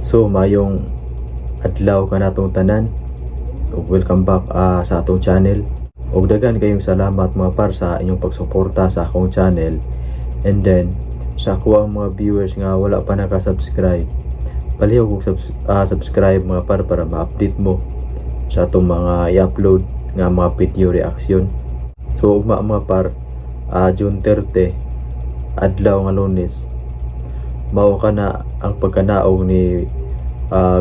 So mayong adlaw ka natong tanan ug welcome back sa atong channel. Ug daghan kayong salamat mga par sa inyong pagsuporta sa akong channel. And then sa ako ang mga viewers nga wala pa naka-subscribe, palihog og subscribe mga par para ma-update mo sa atong mga i-upload nga mga video reaction. So ugma mga par, June 30 adlaw nga Lunes, mao ka na ang pagkanaog ni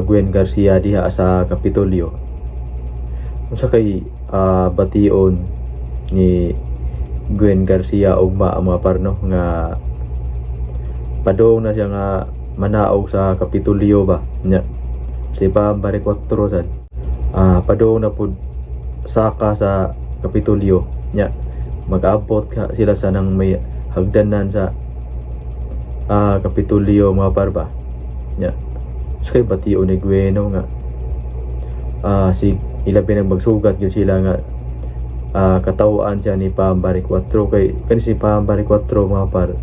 Gwen Garcia diha sa Kapitolyo. Unsa kay bation ni Gwen Garcia ugma ang mga parno nga padong na siya nga manaog sa Kapitolyo ba nya si Pambare 4 sad padong na pud saka sa Kapitolyo nya mag-abot sila sa nang may hagdanan sa Kapitolyo mga parba nya so kay bation ni Gwen nga si ilabi nang magsugat yun sila nga katawaan siya ni Pambare 4 kay kani si Pambare 4 mga par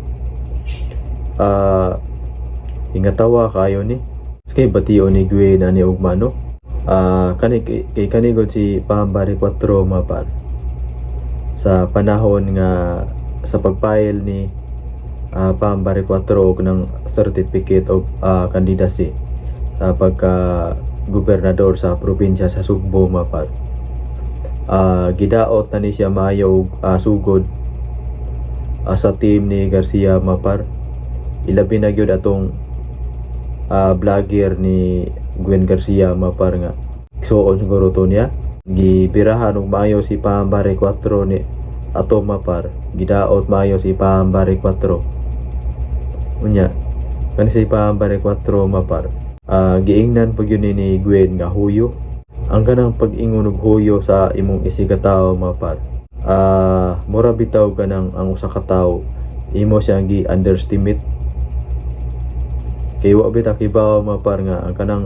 ingatawa kayo ni kay bation ni Gwen ani ugma no kani kay kani gud si Pambare 4 mga par sa panahon nga sa pagfile ni Pambare 4 og ng certificate of candidacy sa pagka gobernador sa probinsya sa Sugbo mga par. Gidaot na ni siya maayo sugod sa team ni Garcia mga par. Ilabi na gyud atong vlogger ni Gwen Garcia mga par nga igsuon siguro to niya gibirahan og maayo si Pambare 4 ni ato mga par. Gidaot maayo si Pambare 4 unya kani si Pambare 4 mga par. Giingnan pag yun ni Gwen nga huyo ang kanang pag-ingon og huyo sa imong isigataw mga par. Mura bitaw kanang ang usa ka tawo imo siyang gi-underestimate kay wa bitaw kibaw mga par nga ang kanang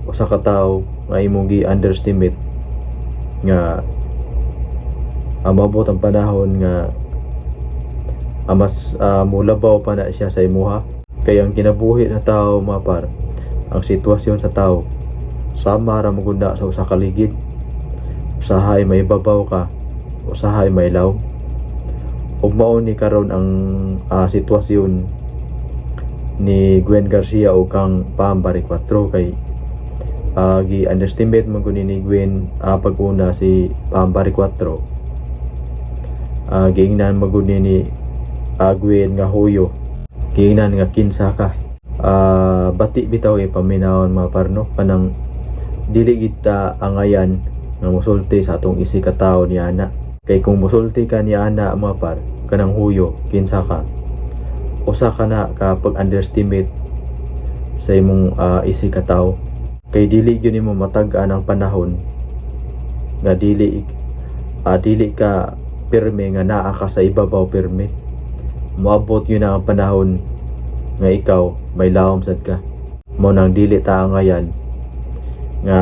usa ka tawo nga imong gi-underestimate nga mabot ang panahon nga mas mulabaw pa na siya sa imuha. Kay ang kinabuhi na tawo mga par, ang sitwasyon sa tao sama ra magunda sa usa ka ligid. Usahay may babaw ka, usahay may law. Ug mao ni karon ang sitwasyon ni Gwen Garcia o kang Pambare 4 kay gi-underestimate man kun ni Gwen pag-una si Pambare 4. Giingnan magud ni Gwen nga huyo, giingnan nga kinsa ka. Bati bitaw paminawon mga parno kanang dili kita angayan nga musulti sa atong isi ka tawo ni ana. Kay kung musulti ka ni ana mga par kanang huyo kinsa ka, usa ka na ka pag-underestimate sa imong isi ka tawo. Kay dili gyud nimo matag-an ang panahon nga dili ka pirme nga naa ka sa ibabaw pirme. Moabot yun ang panahon nga ikaw may lawom sad ka. Mo nang dili ta ngayan nga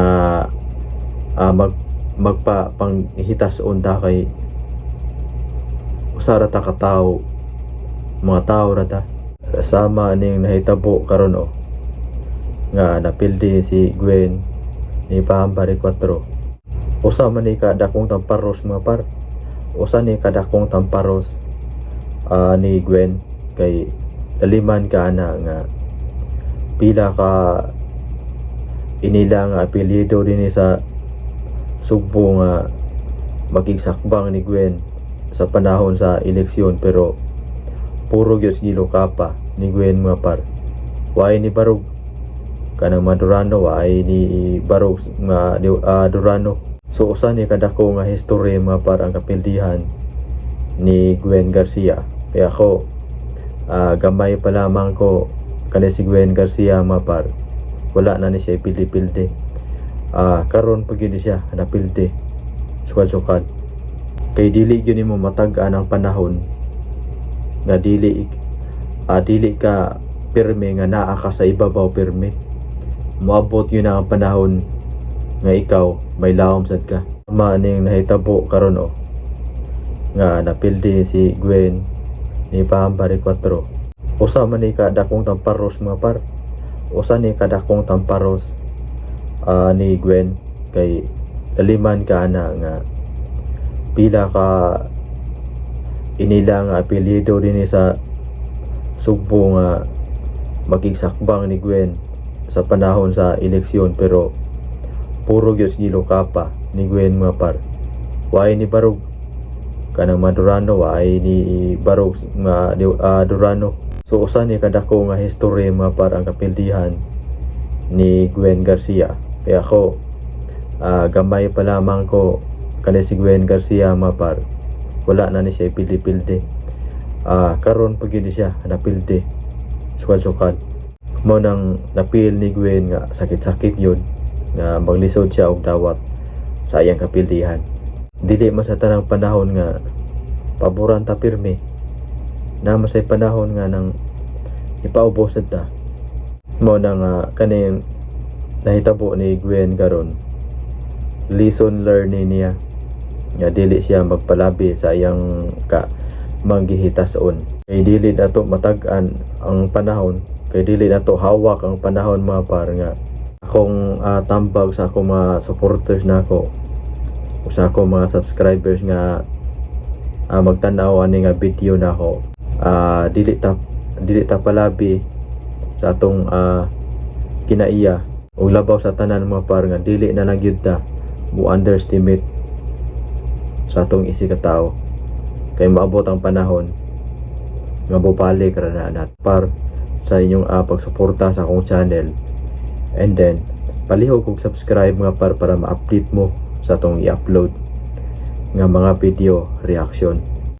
magpanghitas unta kay usara ta ka tawo, mga tawo ra ta sama ning nahitabo karon nga napildi si Gwen ni Pambare 4. Usa man ni kadakong tamparos mga par, usa ni kadakong tamparos ni Gwen kay daliman ka na nga pila ka inila nga apelyido din sa Sugbo nga magigsakbang ni Gwen sa panahon sa eleksyon, pero puro gyud gilo kapa ni Gwen mga par. Waay ni barog kanang Madurano, waay ni barog nga Durano. So usa ni kadako nga history mga par ang kapildihan ni Gwen Garcia. Kaya ako gamay pa lamang ko kani si Gwen Garcia mga par, wala na ni siya pildi-pildi. Karon pag yun siya napildi sukad-sukad. Kay dili yun mo matag-an ang panahon nga dili ka pirme nga naa ka sa ibabaw pirme. Moabot yun ang panahon nga ikaw may lawom sad ka. Maning nahitabo karon nga napildi si Gwen ni Pambare 4. Usa man ni kadakong tamparos mga par, usa ni kadakong tamparos ni Gwen kay daliman ka na nga pila ka inila nga apelyido dinhi sa Sugbo nga magigsakbang ni Gwen sa panahon sa eleksyon, pero puro gyud gilo kapa ni Gwen mga par. Waay ni barog kanang Madurano, waay ni barog nga Durano. So usa ni kadako nga history mga par ang kapildihan ni Gwen Garcia. Kaya ako gamay pa lamang ko kani si Gwen Garcia mga par. Wala na ni siya pildi-pildi. Karon pag yun siya napildi sukal-sukal mo nang napil ni Gwen nga sakit-sakit yun nga maglisod siya og dawat sa iyang kapildihan. Dili man sa tanang panahon nga paboran ta pirmi, na masay panahon nga nang ipaubos ta mo nang kaning nahitabo ni Gwen karon. Lesson learning niya nga dili siya magpalabi sa iyang manggihitason. Kay dili nato matag-an ang panahon, kay dili nato hawak ang panahon mga par nga akong tambag sa akong mga supporters nako, sa akong mga subscribers nga magtanaw ani nga video nako. Dili ta palabi sa atong kinaiya o labaw sa tanan mga par nga dili na lang gyud ta mo underestimate sa atong isi ka tao. Kay maabot ang panahon nga bubalik ra na nat par sa inyong pagsuporta sa akong channel, and then palihog kog subscribe mga par para ma-update mo sa atong i-upload nga mga video reaction.